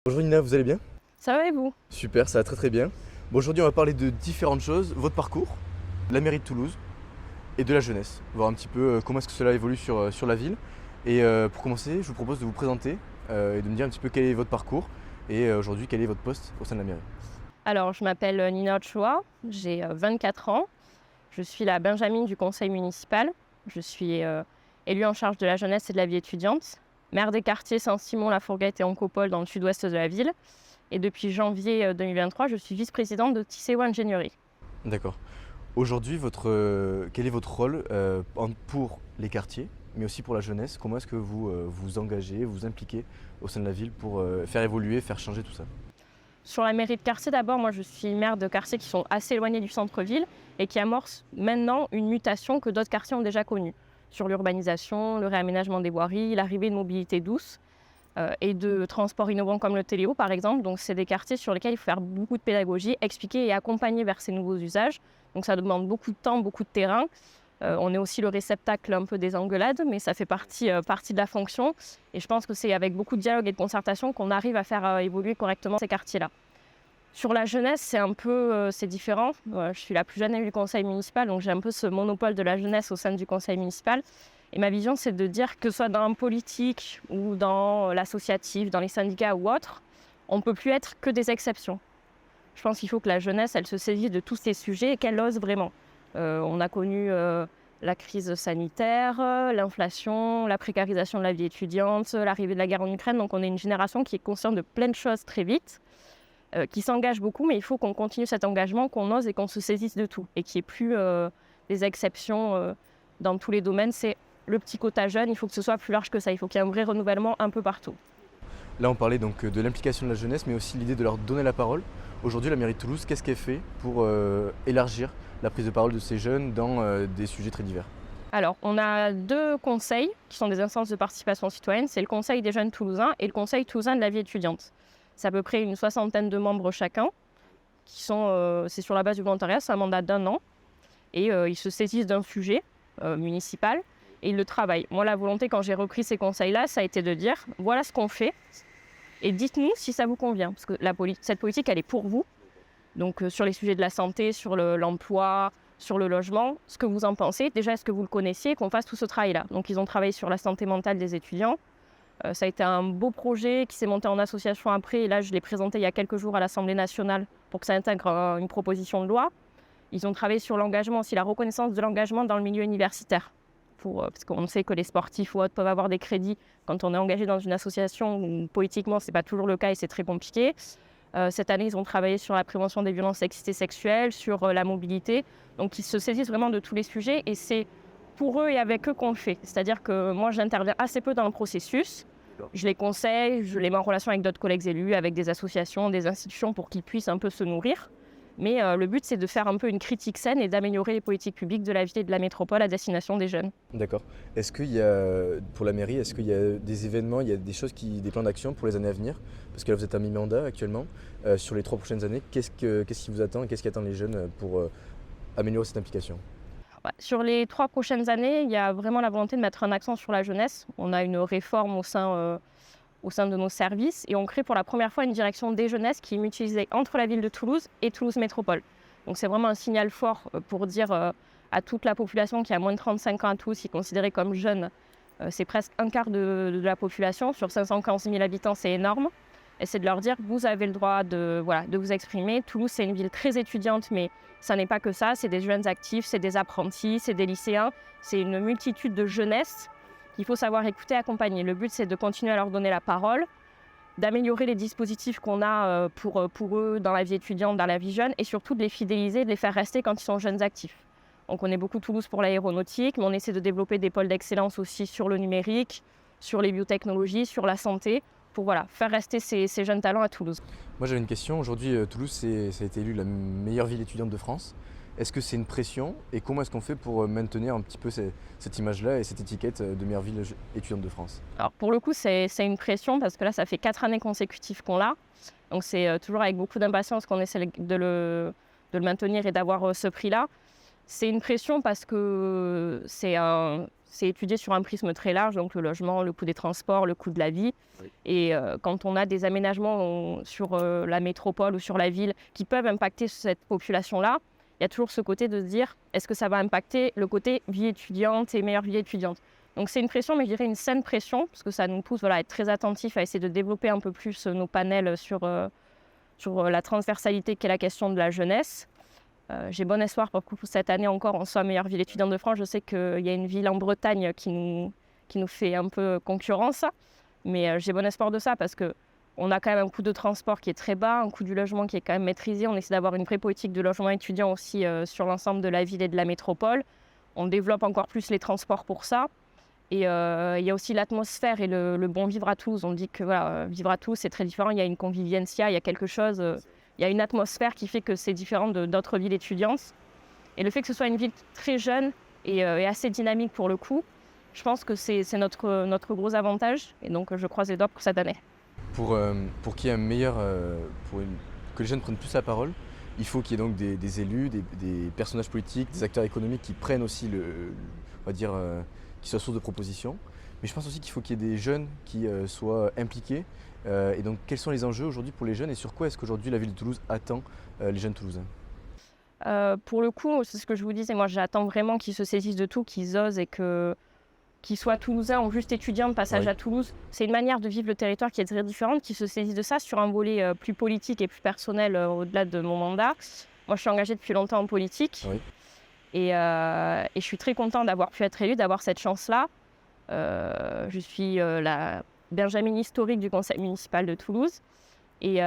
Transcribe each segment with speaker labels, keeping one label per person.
Speaker 1: Bonjour Nina, vous allez bien?
Speaker 2: Ça va et vous?
Speaker 1: Super, ça va très très bien. Bon, aujourd'hui on va parler de différentes choses, votre parcours, la mairie de Toulouse et de la jeunesse. Voir un petit peu comment est-ce que cela évolue sur la ville. Et pour commencer, je vous propose de vous présenter et de me dire un petit peu quel est votre parcours et aujourd'hui quel est votre poste au sein de la mairie.
Speaker 2: Alors, je m'appelle Nina Ochoa, j'ai 24 ans. Je suis la benjamine du conseil municipal. Je suis élue en charge de la jeunesse et de la vie étudiante, maire des quartiers Saint-Simon-la-Fourguette et Oncopole dans le sud-ouest de la ville. Et depuis janvier 2023, je suis vice-présidente de Tisséo Ingénierie.
Speaker 1: D'accord. Aujourd'hui, quel est votre rôle pour les quartiers, mais aussi pour la jeunesse? Comment est-ce que vous vous engagez, vous impliquez au sein de la ville pour faire évoluer, faire changer tout ça?
Speaker 2: Sur la mairie de quartier, d'abord, moi je suis maire de quartiers qui sont assez éloignés du centre-ville et qui amorcent maintenant une mutation que d'autres quartiers ont déjà connue sur l'urbanisation, le réaménagement des voiries, l'arrivée de mobilité douce et de transports innovants comme le téléo par exemple. Donc c'est des quartiers sur lesquels il faut faire beaucoup de pédagogie, expliquer et accompagner vers ces nouveaux usages. Donc ça demande beaucoup de temps, beaucoup de terrain. On est aussi le réceptacle un peu des engueulades, mais ça fait partie de la fonction. Et je pense que c'est avec beaucoup de dialogue et de concertation qu'on arrive à faire évoluer correctement ces quartiers-là. Sur la jeunesse, c'est différent. Je suis la plus jeune élue du conseil municipal, donc j'ai un peu ce monopole de la jeunesse au sein du conseil municipal. Et ma vision, c'est de dire que ce soit dans le politique ou dans l'associatif, dans les syndicats ou autres, on ne peut plus être que des exceptions. Je pense qu'il faut que la jeunesse, elle se saisisse de tous ces sujets et qu'elle ose vraiment. On a connu la crise sanitaire, l'inflation, la précarisation de la vie étudiante, l'arrivée de la guerre en Ukraine. Donc on est une génération qui est consciente de plein de choses très vite, qui s'engage beaucoup, mais il faut qu'on continue cet engagement, qu'on ose et qu'on se saisisse de tout. Et qu'il n'y ait plus des exceptions dans tous les domaines. C'est le petit quota jeune, il faut que ce soit plus large que ça. Il faut qu'il y ait un vrai renouvellement un peu partout.
Speaker 1: Là, on parlait donc de l'implication de la jeunesse, mais aussi l'idée de leur donner la parole. Aujourd'hui, la mairie de Toulouse, qu'est-ce qu'elle fait pour élargir la prise de parole de ces jeunes dans des sujets très divers?
Speaker 2: Alors, on a deux conseils qui sont des instances de participation citoyenne. C'est le Conseil des jeunes toulousains et le Conseil toulousain de la vie étudiante. C'est à peu près une soixantaine de membres chacun. C'est sur la base du volontariat, c'est un mandat d'1 an. Et ils se saisissent d'un sujet municipal et ils le travaillent. Moi, la volonté, quand j'ai repris ces conseils-là, ça a été de dire, voilà ce qu'on fait et dites-nous si ça vous convient. Parce que cette politique, elle est pour vous. Donc sur les sujets de la santé, sur l'emploi, sur le logement, ce que vous en pensez. Déjà, est-ce que vous le connaissiez, qu'on fasse tout ce travail-là? Donc ils ont travaillé sur la santé mentale des étudiants. Ça a été un beau projet qui s'est monté en association après. Et là, je l'ai présenté il y a quelques jours à l'Assemblée nationale pour que ça intègre une proposition de loi. Ils ont travaillé sur l'engagement aussi, la reconnaissance de l'engagement dans le milieu universitaire. Parce qu'on sait que les sportifs ou autres peuvent avoir des crédits quand on est engagé dans une association où politiquement, ce n'est pas toujours le cas et c'est très compliqué. Cette année, ils ont travaillé sur la prévention des violences sexistes et sexuelles, sur la mobilité. Donc, ils se saisissent vraiment de tous les sujets et c'est pour eux et avec eux qu'on le fait. C'est-à-dire que moi, j'interviens assez peu dans le processus. Je les conseille, je les mets en relation avec d'autres collègues élus, avec des associations, des institutions pour qu'ils puissent un peu se nourrir. Mais le but, c'est de faire un peu une critique saine et d'améliorer les politiques publiques de la ville et de la métropole à destination des jeunes.
Speaker 1: D'accord. Est-ce qu'il y a, pour la mairie, est-ce qu'il y a des événements, il y a des choses, des plans d'action pour les années à venir? Parce que là, vous êtes à mi-mandat actuellement. Sur les 3 prochaines années, qu'est-ce qui vous attend et qu'est-ce qui attend les jeunes pour améliorer cette implication?
Speaker 2: Ouais, sur les 3 prochaines années, il y a vraiment la volonté de mettre un accent sur la jeunesse. On a une réforme au sein de nos services et on crée pour la première fois une direction des jeunesses qui est mutualisée entre la ville de Toulouse et Toulouse Métropole. Donc c'est vraiment un signal fort pour dire à toute la population qui a moins de 35 ans à Toulouse, qui est considérée comme jeune, c'est presque un quart de la population. Sur 515 000 habitants, c'est énorme. Et c'est de leur dire, vous avez le droit de vous exprimer. Toulouse, c'est une ville très étudiante, mais ça n'est pas que ça. C'est des jeunes actifs, c'est des apprentis, c'est des lycéens. C'est une multitude de jeunesse qu'il faut savoir écouter et accompagner. Le but, c'est de continuer à leur donner la parole, d'améliorer les dispositifs qu'on a pour eux dans la vie étudiante, dans la vie jeune, et surtout de les fidéliser, de les faire rester quand ils sont jeunes actifs. On connaît beaucoup Toulouse pour l'aéronautique, mais on essaie de développer des pôles d'excellence aussi sur le numérique, sur les biotechnologies, sur la santé, pour faire rester ces jeunes talents à Toulouse.
Speaker 1: Moi, j'avais une question. Aujourd'hui, Toulouse, ça a été élu la meilleure ville étudiante de France. Est-ce que c'est une pression et comment est-ce qu'on fait pour maintenir un petit peu cette image-là et cette étiquette de meilleure ville étudiante de France?
Speaker 2: Alors pour le coup, c'est une pression parce que là, ça fait 4 années consécutives qu'on l'a. Donc c'est toujours avec beaucoup d'impatience qu'on essaie de le maintenir et d'avoir ce prix-là. C'est une pression parce que c'est étudié sur un prisme très large, donc le logement, le coût des transports, le coût de la vie.
Speaker 1: Oui.
Speaker 2: Et quand on a des aménagements sur la métropole ou sur la ville qui peuvent impacter cette population-là, il y a toujours ce côté de se dire, est-ce que ça va impacter le côté vie étudiante et meilleure vie étudiante? Donc c'est une pression, mais je dirais une saine pression, parce que ça nous pousse à être très attentifs, à essayer de développer un peu plus nos panels sur la transversalité qu'est la question de la jeunesse. J'ai bon espoir pour que cette année encore, on soit meilleure ville étudiante de France. Je sais qu'il y a une ville en Bretagne qui nous fait un peu concurrence, mais j'ai bon espoir de ça parce qu'on a quand même un coût de transport qui est très bas, un coût du logement qui est quand même maîtrisé. On essaie d'avoir une vraie politique de logement étudiant aussi sur l'ensemble de la ville et de la métropole. On développe encore plus les transports pour ça. Et il y a aussi l'atmosphère et le bon vivre à Toulouse. On dit que vivre à Toulouse, c'est très différent. Il y a une convivialité, il y a quelque chose... il y a une atmosphère qui fait que c'est différent d'autres villes étudiantes. Et le fait que ce soit une ville très jeune et assez dynamique pour le coup, je pense que c'est notre gros avantage. Et donc, je croise les doigts pour cette année.
Speaker 1: Pour qu'il y ait un meilleur, que les jeunes prennent plus la parole, il faut qu'il y ait donc des élus, des personnages politiques, des acteurs économiques qui prennent aussi on va dire, qui soient source de propositions. Mais je pense aussi qu'il faut qu'il y ait des jeunes qui soient impliqués. Et donc, quels sont les enjeux aujourd'hui pour les jeunes et sur quoi est-ce qu'aujourd'hui la ville de Toulouse attend les jeunes Toulousains?
Speaker 2: Pour le coup, c'est ce que je vous disais, moi j'attends vraiment qu'ils se saisissent de tout, qu'ils osent et qu'ils soient toulousains ou juste étudiants de passage à Toulouse. C'est une manière de vivre le territoire qui est très différente, qu'ils se saisissent de ça sur un volet plus politique et plus personnel au-delà de mon mandat. Moi je suis engagée depuis longtemps en politique et je suis très contente d'avoir pu être élue, d'avoir cette chance-là. Je suis la Benjamin historique du conseil municipal de Toulouse. Et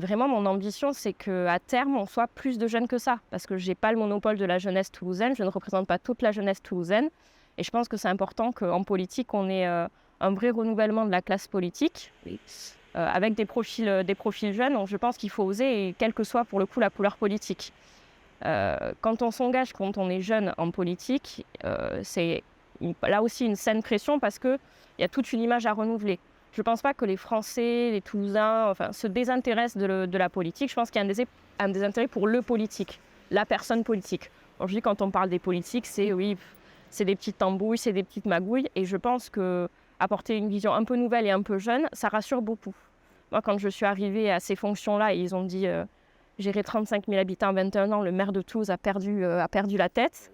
Speaker 2: vraiment, mon ambition, c'est qu'à terme, on soit plus de jeunes que ça. Parce que je n'ai pas le monopole de la jeunesse toulousaine, je ne représente pas toute la jeunesse toulousaine. Et je pense que c'est important qu'en politique, on ait un vrai renouvellement de la classe politique, avec des profils jeunes. Donc je pense qu'il faut oser, et quelle que soit pour le coup la couleur politique. Quand on s'engage, quand on est jeune en politique, c'est là aussi une saine pression parce qu'il y a toute une image à renouveler. Je ne pense pas que les Français, les Toulousains, se désintéressent de la politique. Je pense qu'il y a un désintérêt pour le politique, la personne politique. Aujourd'hui, quand on parle des politiques, c'est des petites tambouilles, c'est des petites magouilles. Et je pense qu'apporter une vision un peu nouvelle et un peu jeune, ça rassure beaucoup. Moi, quand je suis arrivée à ces fonctions-là, ils ont dit gérer 35 000 habitants à 21 ans, le maire de Toulouse a perdu la tête.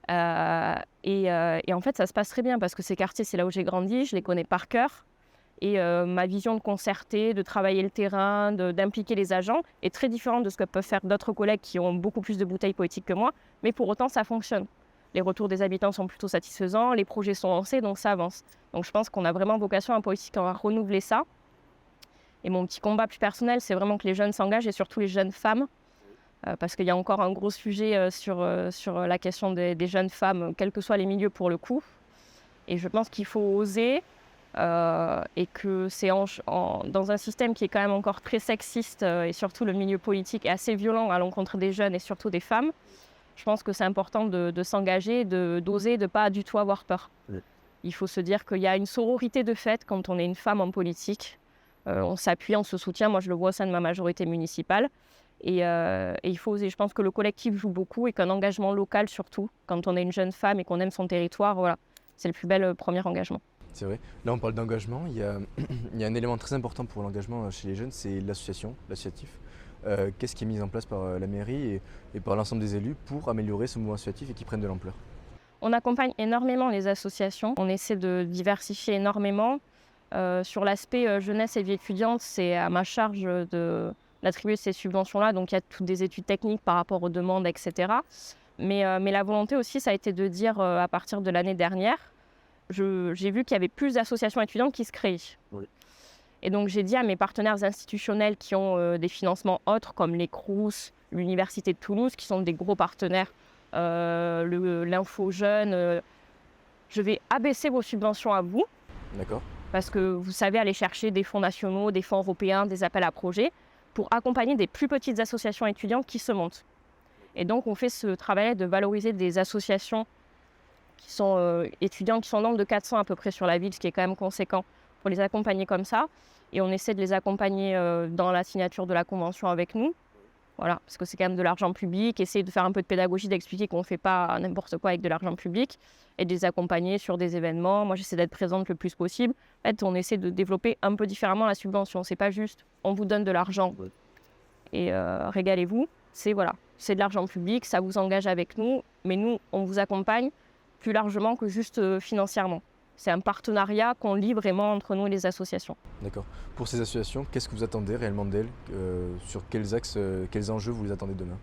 Speaker 2: Et en fait, ça se passe très bien parce que ces quartiers, c'est là où j'ai grandi, je les connais par cœur. Et ma vision de concerter, de travailler le terrain, d'impliquer les agents est très différente de ce que peuvent faire d'autres collègues qui ont beaucoup plus de bouteilles politiques que moi. Mais pour autant, ça fonctionne. Les retours des habitants sont plutôt satisfaisants, les projets sont lancés, donc ça avance. Donc je pense qu'on a vraiment vocation en politique à renouveler ça. Et mon petit combat plus personnel, c'est vraiment que les jeunes s'engagent et surtout les jeunes femmes. Parce qu'il y a encore un gros sujet sur la question des jeunes femmes, quels que soient les milieux pour le coup. Et je pense qu'il faut oser. Et que c'est dans un système qui est quand même encore très sexiste et surtout le milieu politique est assez violent à l'encontre des jeunes et surtout des femmes, je pense que c'est important de s'engager, d'oser, de ne pas du tout avoir peur. Oui. Il faut se dire qu'il y a une sororité de fait quand on est une femme en politique. On s'appuie, on se soutient. Moi, je le vois au sein de ma majorité municipale. Et il faut oser. Je pense que le collectif joue beaucoup et qu'un engagement local surtout, quand on est une jeune femme et qu'on aime son territoire, voilà, c'est le plus bel premier engagement.
Speaker 1: C'est vrai. Là, on parle d'engagement. Il y a un élément très important pour l'engagement chez les jeunes, c'est l'associatif. Qu'est-ce qui est mis en place par la mairie et par l'ensemble des élus pour améliorer ce mouvement associatif et qui prenne de l'ampleur?
Speaker 2: On accompagne énormément les associations. On essaie de diversifier énormément. Sur l'aspect jeunesse et vie étudiante, c'est à ma charge d'attribuer ces subventions-là. Donc, il y a toutes des études techniques par rapport aux demandes, etc. Mais la volonté aussi, ça a été de dire à partir de l'année dernière, j'ai vu qu'il y avait plus d'associations étudiantes qui se créaient. Oui. Et donc, j'ai dit à mes partenaires institutionnels qui ont des financements autres, comme les Crous, l'Université de Toulouse, qui sont des gros partenaires, l'Info Jeune, je vais abaisser vos subventions à vous.
Speaker 1: D'accord.
Speaker 2: Parce que vous savez aller chercher des fonds nationaux, des fonds européens, des appels à projets, pour accompagner des plus petites associations étudiantes qui se montent. Et donc, on fait ce travail de valoriser des associations qui sont étudiants, qui sont en nombre de 400 à peu près sur la ville, ce qui est quand même conséquent, pour les accompagner comme ça. Et on essaie de les accompagner dans la signature de la convention avec nous. Voilà, parce que c'est quand même de l'argent public, essayer de faire un peu de pédagogie, d'expliquer qu'on ne fait pas n'importe quoi avec de l'argent public et de les accompagner sur des événements. Moi, j'essaie d'être présente le plus possible. En fait, on essaie de développer un peu différemment la subvention. C'est pas juste on vous donne de l'argent et régalez-vous. C'est voilà, c'est de l'argent public, ça vous engage avec nous, mais nous, on vous accompagne plus largement que juste financièrement. C'est un partenariat qu'on lie vraiment entre nous et les associations.
Speaker 1: D'accord. Pour ces associations, qu'est-ce que vous attendez réellement d'elles? Sur quels axes, quels enjeux vous les attendez demain?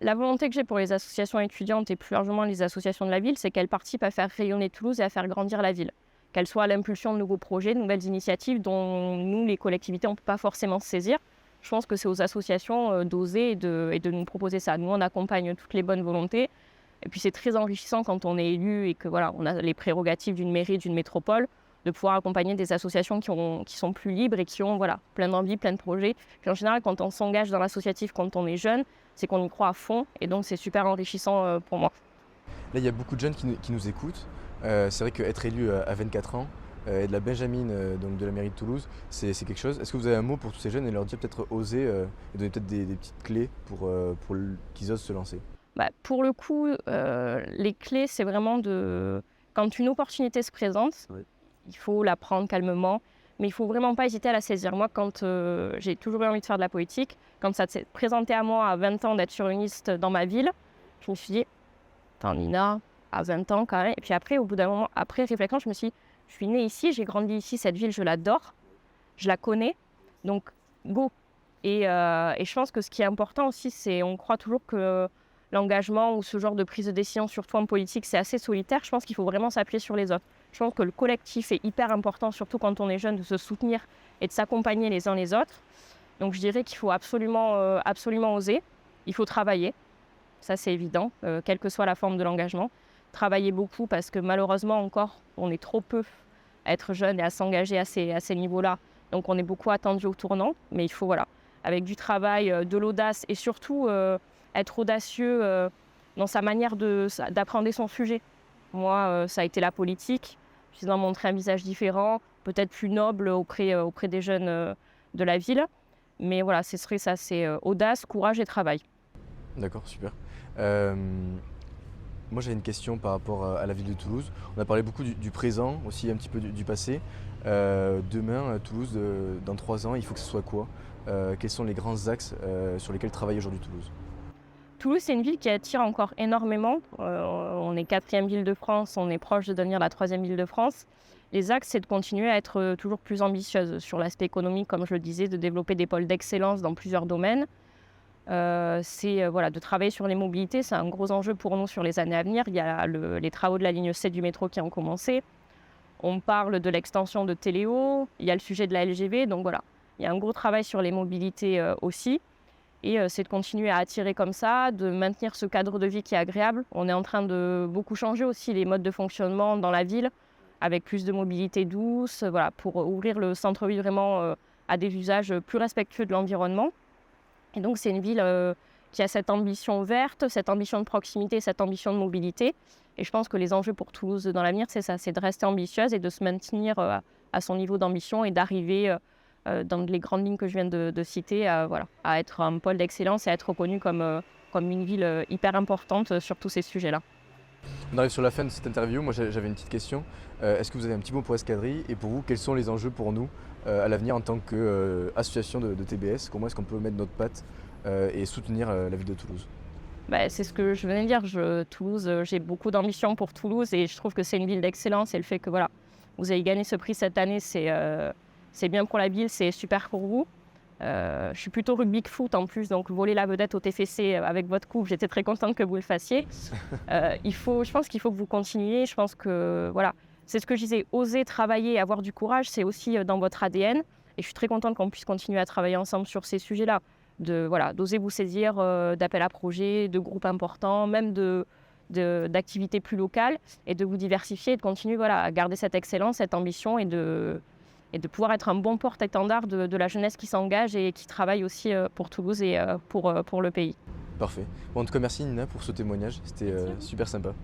Speaker 2: La volonté que j'ai pour les associations étudiantes et plus largement les associations de la ville, c'est qu'elles participent à faire rayonner Toulouse et à faire grandir la ville. Qu'elles soient à l'impulsion de nouveaux projets, de nouvelles initiatives dont nous, les collectivités, on ne peut pas forcément se saisir. Je pense que c'est aux associations d'oser et de nous proposer ça. Nous, on accompagne toutes les bonnes volontés. Et puis c'est très enrichissant quand on est élu et que voilà, on a les prérogatives d'une mairie, d'une métropole, de pouvoir accompagner des associations qui sont plus libres et qui ont voilà, plein d'envie, plein de projets. Puis en général, quand on s'engage dans l'associatif, quand on est jeune, c'est qu'on y croit à fond et donc c'est super enrichissant pour moi.
Speaker 1: Là, il y a beaucoup de jeunes qui nous écoutent. C'est vrai qu'être élu à 24 ans et de la Benjamine, donc de la mairie de Toulouse, c'est quelque chose. Est-ce que vous avez un mot pour tous ces jeunes et leur dire peut-être oser et donner peut-être des petites clés pour qu'ils osent se lancer?
Speaker 2: Pour le coup, les clés, c'est vraiment quand une opportunité se présente,
Speaker 1: Oui.
Speaker 2: il faut la prendre calmement, mais il ne faut vraiment pas hésiter à la saisir. Moi, quand j'ai toujours eu envie de faire de la politique, quand ça s'est présenté à moi à 20 ans d'être sur une liste dans ma ville, je me suis dit, attends Nina, à 20 ans quand même. Et puis après, au bout d'un moment, après réflexion, je me suis dit, je suis née ici, j'ai grandi ici, cette ville, je l'adore, je la connais, donc go. Et je pense que ce qui est important aussi, c'est on croit toujours que l'engagement ou ce genre de prise de décision, surtout en politique, c'est assez solitaire. Je pense qu'il faut vraiment s'appuyer sur les autres. Je pense que le collectif est hyper important, surtout quand on est jeune, de se soutenir et de s'accompagner les uns les autres. Donc je dirais qu'il faut absolument, absolument oser. Il faut travailler, ça c'est évident, quelle que soit la forme de l'engagement. Travailler beaucoup parce que malheureusement encore, on est trop peu à être jeune et à s'engager à ces niveaux-là. Donc on est beaucoup attendu au tournant, mais il faut, voilà, avec du travail, de l'audace et surtout être audacieux dans sa manière d'apprendre son sujet. Moi, ça a été la politique. Je dois montrer un visage différent, peut-être plus noble auprès des jeunes de la ville. Mais voilà, ce serait ça, c'est audace, courage et travail.
Speaker 1: D'accord, super. Moi j'avais une question par rapport à la ville de Toulouse. On a parlé beaucoup du présent, aussi un petit peu du passé. Demain, Toulouse, dans 3 ans, il faut que ce soit quoi? Quels sont les grands axes sur lesquels travaille aujourd'hui Toulouse?
Speaker 2: Toulouse, c'est une ville qui attire encore énormément. On est 4e ville de France, on est proche de devenir la 3e ville de France. Les axes, c'est de continuer à être toujours plus ambitieuse sur l'aspect économique, comme je le disais, de développer des pôles d'excellence dans plusieurs domaines. C'est voilà, de travailler sur les mobilités, c'est un gros enjeu pour nous sur les années à venir. Il y a les travaux de la ligne 7 du métro qui ont commencé. On parle de l'extension de Téléo, il y a le sujet de la LGV, donc voilà. Il y a un gros travail sur les mobilités aussi. Et c'est de continuer à attirer comme ça, de maintenir ce cadre de vie qui est agréable. On est en train de beaucoup changer aussi les modes de fonctionnement dans la ville, avec plus de mobilité douce, voilà, pour ouvrir le centre-ville vraiment à des usages plus respectueux de l'environnement. Et donc c'est une ville qui a cette ambition verte, cette ambition de proximité, cette ambition de mobilité. Et je pense que les enjeux pour Toulouse dans l'avenir, c'est ça, c'est de rester ambitieuse et de se maintenir à son niveau d'ambition et d'arriver dans les grandes lignes que je viens de citer, voilà, à être un pôle d'excellence et à être reconnu comme une ville hyper importante sur tous ces sujets-là.
Speaker 1: On arrive sur la fin de cette interview. Moi j'avais une petite question. Est-ce que vous avez un petit mot pour Escadrille? Et pour vous, quels sont les enjeux pour nous à l'avenir en tant qu'association de TBS? Comment est-ce qu'on peut mettre notre patte et soutenir la ville de Toulouse?
Speaker 2: C'est ce que je venais de dire. Toulouse, j'ai beaucoup d'ambition pour Toulouse et je trouve que c'est une ville d'excellence. Et le fait que voilà, vous ayez gagné ce prix cette année, c'est bien pour la ville, c'est super pour vous. Je suis plutôt rugby que foot en plus, donc voler la vedette au TFC avec votre coupe, j'étais très contente que vous le fassiez. Je pense qu'il faut que vous continuiez. Je pense que voilà, c'est ce que je disais, oser travailler, avoir du courage, c'est aussi dans votre ADN. Et je suis très contente qu'on puisse continuer à travailler ensemble sur ces sujets-là. D'oser vous saisir d'appels à projets, de groupes importants, même d'activités plus locales, et de vous diversifier et de continuer à garder cette excellence, cette ambition et de pouvoir être un bon porte-étendard de la jeunesse qui s'engage et qui travaille aussi pour Toulouse et pour le pays.
Speaker 1: Parfait. Bon, en tout cas, merci Nina pour ce témoignage, c'était super sympa.